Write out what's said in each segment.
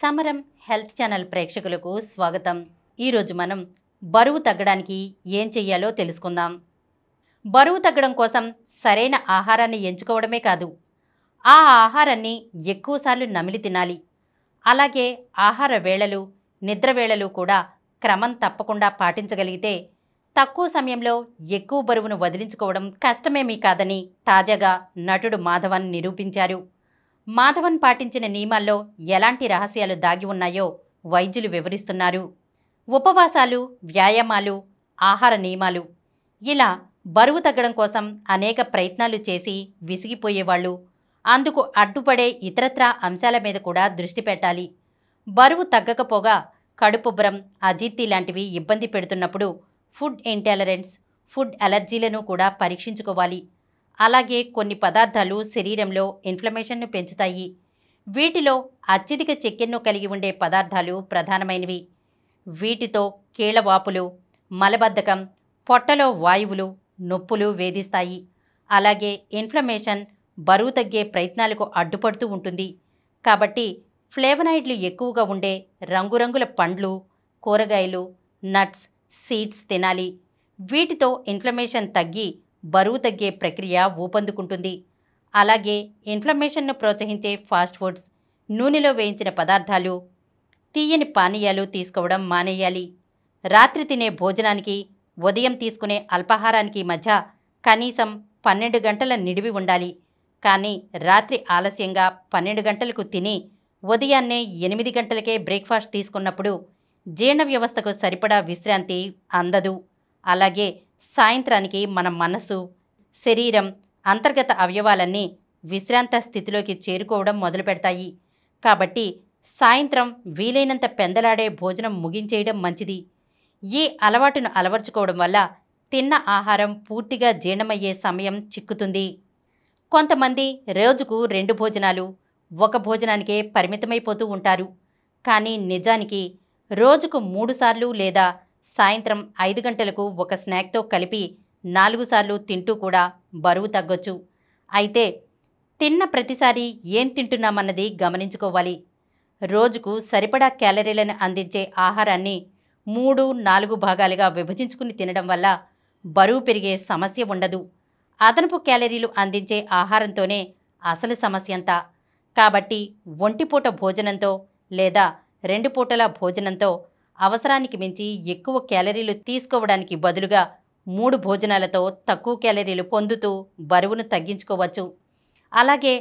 సమరం health channel ప్రేక్షకులకు స్వాగతం. ఈరోజు మనం బరువు తగ్గడానికి ఏం చెయ్యాలో తెలుసుకుందాం. బరువు తగ్గడం కోసం సరైన ఆహారాన్ని ఎంచుకోవడమే కాదు, ఆ ఆహారాన్ని ఎక్కువసార్లు నమిలి తినాలి. అలాగే ఆహార వేళలు, నిద్ర వేళలు కూడా క్రమం తప్పకుండా పాటించగలిగితే తక్కువ సమయంలో ఎక్కువ బరువును వదిలించుకోవడం కష్టమేమీ కాదని తాజాగా నటుడు మాధవన్ నిరూపించారు. మాధవన్ పాటించిన నియమాల్లో ఎలాంటి రహస్యాలు దాగి ఉన్నాయో వైద్యులు వివరిస్తున్నారు. ఉపవాసాలు, వ్యాయామాలు, ఆహార నియమాలు, ఇలా బరువు తగ్గడం కోసం అనేక ప్రయత్నాలు చేసి విసిగిపోయేవాళ్ళు అందుకు అడ్డుపడే ఇతరత్రా అంశాల మీద కూడా దృష్టి పెట్టాలి. బరువు తగ్గకపోగా కడుపుబ్బరం, అజీర్తి లాంటివి ఇబ్బంది పెడుతున్నప్పుడు ఫుడ్ ఇంటాలరెన్స్, ఫుడ్ అలర్జీలను కూడా పరీక్షించుకోవాలి. అలాగే కొన్ని పదార్థాలు శరీరంలో ఇన్ఫ్లమేషన్ను పెంచుతాయి. వీటిలో అత్యధిక చక్కెరను కలిగి ఉండే పదార్థాలు ప్రధానమైనవి. వీటితో కీళ్లవాపులు, మలబద్ధకం, పొట్టలో వాయువులు, నొప్పులు వేధిస్తాయి. అలాగే ఇన్ఫ్లమేషన్ బరువు తగ్గే ప్రయత్నాలకు అడ్డుపడుతూ ఉంటుంది. కాబట్టి ఫ్లేవనాయిడ్లు ఎక్కువగా ఉండే రంగురంగుల పండ్లు, కూరగాయలు, నట్స్, సీడ్స్ తినాలి. వీటితో ఇన్ఫ్లమేషన్ తగ్గి బరువు తగ్గే ప్రక్రియ ఊపందుకుంటుంది. అలాగే ఇన్ఫ్లమేషన్ను ప్రోత్సహించే ఫాస్ట్ ఫుడ్స్, నూనెలో వేయించిన పదార్థాలు, తీయని పానీయాలు తీసుకోవడం మానేయాలి. రాత్రి తినే భోజనానికి, ఉదయం తీసుకునే అల్పాహారానికి మధ్య కనీసం 12 గంటల నిడివి ఉండాలి. కానీ రాత్రి ఆలస్యంగా 12 గంటలకు తిని ఉదయాన్నే 8 గంటలకే బ్రేక్ఫాస్ట్ తీసుకున్నప్పుడు జీర్ణ వ్యవస్థకు సరిపడా విశ్రాంతి అందదు. అలాగే సాయంత్రానికి మన మనసు, శరీరం, అంతర్గత అవయవాలన్నీ విశ్రాంత స్థితిలోకి చేరుకోవడం మొదలుపెడతాయి. కాబట్టి సాయంత్రం వీలైనంత పెందలాడే భోజనం ముగించేయడం మంచిది. ఈ అలవాటును అలవర్చుకోవడం వల్ల తిన్న ఆహారం పూర్తిగా జీర్ణమయ్యే సమయం చిక్కుతుంది. కొంతమంది రోజుకు 2 భోజనాలు, 1 భోజనానికే పరిమితమైపోతూ ఉంటారు. కానీ నిజానికి రోజుకు 3 సార్లు లేదా సాయంత్రం 5 గంటలకు ఒక స్నాక్తో కలిపి 4 సార్లు తింటూ కూడా బరువు తగ్గొచ్చు. అయితే తిన్న ప్రతిసారి ఏం తింటున్నామన్నది గమనించుకోవాలి. రోజుకు సరిపడా క్యాలరీలను అందించే ఆహారాన్ని 3-4 భాగాలుగా విభజించుకుని తినడం వల్ల బరువు పెరిగే సమస్య ఉండదు. అదనపు క్యాలరీలు అందించే ఆహారంతోనే అసలు సమస్యంతా. కాబట్టి ఒంటిపూట భోజనంతో లేదా 2 పూటల భోజనంతో అవసరానికి మించి ఎక్కువ క్యాలరీలు తీసుకోవడానికి బదులుగా 3 భోజనాలతో తక్కువ క్యాలరీలు పొందుతూ బరువును తగ్గించుకోవచ్చు. అలాగే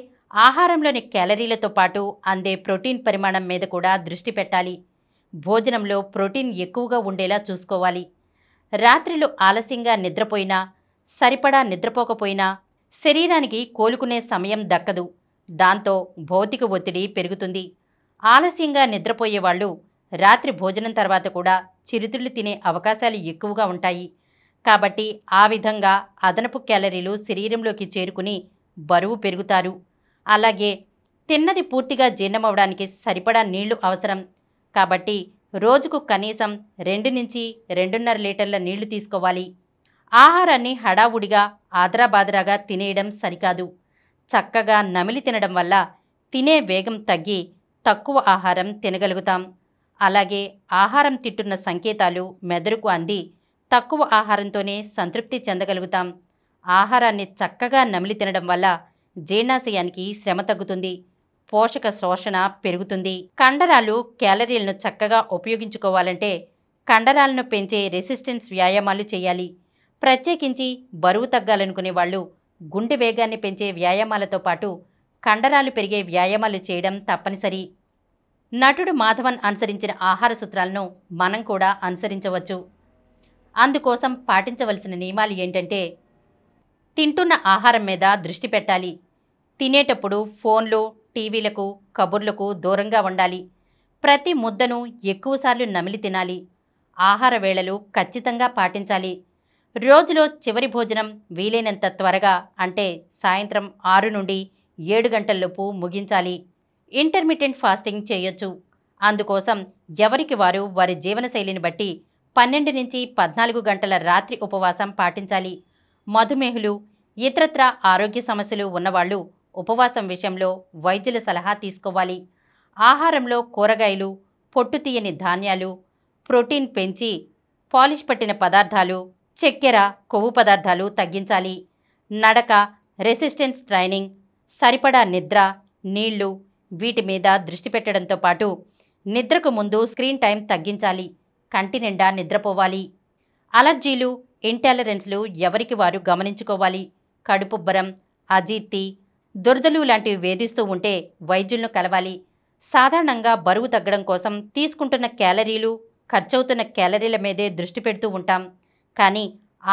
ఆహారంలోని క్యాలరీలతో పాటు అందే ప్రోటీన్ పరిమాణం మీద కూడా దృష్టి పెట్టాలి. భోజనంలో ప్రోటీన్ ఎక్కువగా ఉండేలా చూసుకోవాలి. రాత్రిలో ఆలస్యంగా నిద్రపోయినా, సరిపడా నిద్రపోకపోయినా శరీరానికి కోలుకునే సమయం దక్కదు. దాంతో భౌతిక ఒత్తిడి పెరుగుతుంది. ఆలస్యంగా నిద్రపోయేవాళ్ళు రాత్రి భోజనం తర్వాత కూడా చిరుతిళ్ళు తినే అవకాశాలు ఎక్కువగా ఉంటాయి. కాబట్టి ఆ విధంగా అదనపు క్యాలరీలు శరీరంలోకి చేరుకుని బరువు పెరుగుతారు. అలాగే తిన్నది పూర్తిగా జీర్ణమవడానికి సరిపడా నీళ్లు అవసరం. కాబట్టి రోజుకు కనీసం 2 నుంచి 2.5 లీటర్ల నీళ్లు తీసుకోవాలి. ఆహారాన్ని హడావుడిగా ఆదరాబాదరాగా తినేయడం సరికాదు. చక్కగా నమిలి తినడం వల్ల తినే వేగం తగ్గి తక్కువ ఆహారం తినగలుగుతాం. అలాగే ఆహారం తింటున్న సంకేతాలు మెదడుకు అంది తక్కువ ఆహారంతోనే సంతృప్తి చెందగలుగుతాం. ఆహారాన్ని చక్కగా నమిలి తినడం వల్ల జీర్ణాశయానికి శ్రమ తగ్గుతుంది, పోషక శోషణ పెరుగుతుంది. కండరాలు క్యాలరీలను చక్కగా ఉపయోగించుకోవాలంటే కండరాలను పెంచే రెసిస్టెన్స్ వ్యాయామాలు చేయాలి. ప్రత్యేకించి బరువు తగ్గాలనుకునే వాళ్ళు గుండె వేగాన్ని పెంచే వ్యాయామాలతో పాటు కండరాలు పెరిగే వ్యాయామాలు చేయడం తప్పనిసరి. నటుడు మాధవన్ అనుసరించిన ఆహార సూత్రాలను మనం కూడా అనుసరించవచ్చు. అందుకోసం పాటించవలసిన నియమాలు ఏంటంటే, తింటున్న ఆహారం మీద దృష్టి పెట్టాలి. తినేటప్పుడు ఫోన్లు, టీవీలకు, కబుర్లకు దూరంగా ఉండాలి. ప్రతి ముద్దను ఎక్కువసార్లు నమిలి తినాలి. ఆహార వేళలు ఖచ్చితంగా పాటించాలి. రోజులో చివరి భోజనం వీలైనంత త్వరగా, అంటే సాయంత్రం 6 నుండి 7 గంటల్లోపు ముగించాలి. ఇంటర్మిటెంట్ ఫాస్టింగ్ చేయొచ్చు. అందుకోసం ఎవరికి వారు వారి జీవనశైలిని బట్టి 12 నుంచి 14 గంటల రాత్రి ఉపవాసం పాటించాలి. మధుమేహులు, ఇతరత్రా ఆరోగ్య సమస్యలు ఉన్నవాళ్లు ఉపవాసం విషయంలో వైద్యుల సలహా తీసుకోవాలి. ఆహారంలో కూరగాయలు, పొట్టు తీయని ధాన్యాలు, ప్రోటీన్ పెంచి పాలిష్ పట్టిన పదార్థాలు, చక్కెర, కొవ్వు పదార్థాలు తగ్గించాలి. నడక, రెసిస్టెన్స్ ట్రైనింగ్, సరిపడా నిద్ర, నీళ్లు వీటి మీద దృష్టి పెట్టడంతో పాటు నిద్రకు ముందు స్క్రీన్ టైం తగ్గించాలి. కంటి నిండా నిద్రపోవాలి. అలర్జీలు, ఇంటాలరెన్స్లు ఎవరికి వారు గమనించుకోవాలి. కడుపుబ్బరం, అజీర్తి, దురదలు లాంటివి వేధిస్తూ ఉంటే వైద్యులను కలవాలి. సాధారణంగా బరువు తగ్గడం కోసం తీసుకుంటున్న క్యాలరీలు, ఖర్చవుతున్న క్యాలరీల మీదే దృష్టి పెడుతూ ఉంటాం. కానీ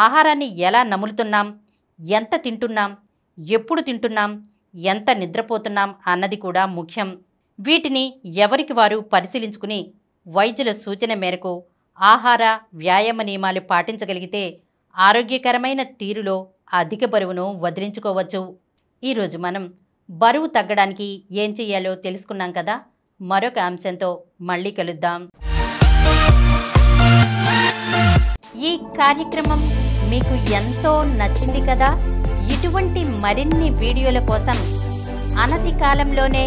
ఆహారాన్ని ఎలా నములుతున్నాం, ఎంత తింటున్నాం, ఎప్పుడు తింటున్నాం, ఎంత నిద్రపోతున్నాం అన్నది కూడా ముఖ్యం. వీటిని ఎవరికి వారు పరిశీలించుకుని వైద్యుల సూచన మేరకు ఆహార, వ్యాయామ నియమాలు పాటించగలిగితే ఆరోగ్యకరమైన తీరులో అధిక బరువును వదిలించుకోవచ్చు. ఈరోజు మనం బరువు తగ్గడానికి ఏం చెయ్యాలో తెలుసుకున్నాం కదా. మరొక అంశంతో మళ్ళీ కలుద్దాం. ఈ కార్యక్రమం మీకు ఎంతో నచ్చింది కదా. ఇటువంటి మరిన్ని వీడియోల కోసం అనతి కాలంలోనే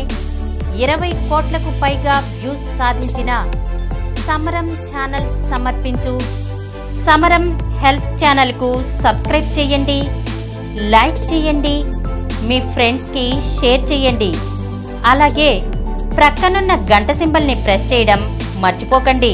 20 కోట్లకు పైగా వ్యూస్ సాధించిన సమరం ఛానల్ సమర్పించు సమరం హెల్త్ ఛానల్కు సబ్స్క్రైబ్ చేయండి, లైక్ చేయండి, మీ ఫ్రెండ్స్కి షేర్ చేయండి. అలాగే ప్రక్కనున్న గంట సింబల్ని ప్రెస్ చేయడం మర్చిపోకండి.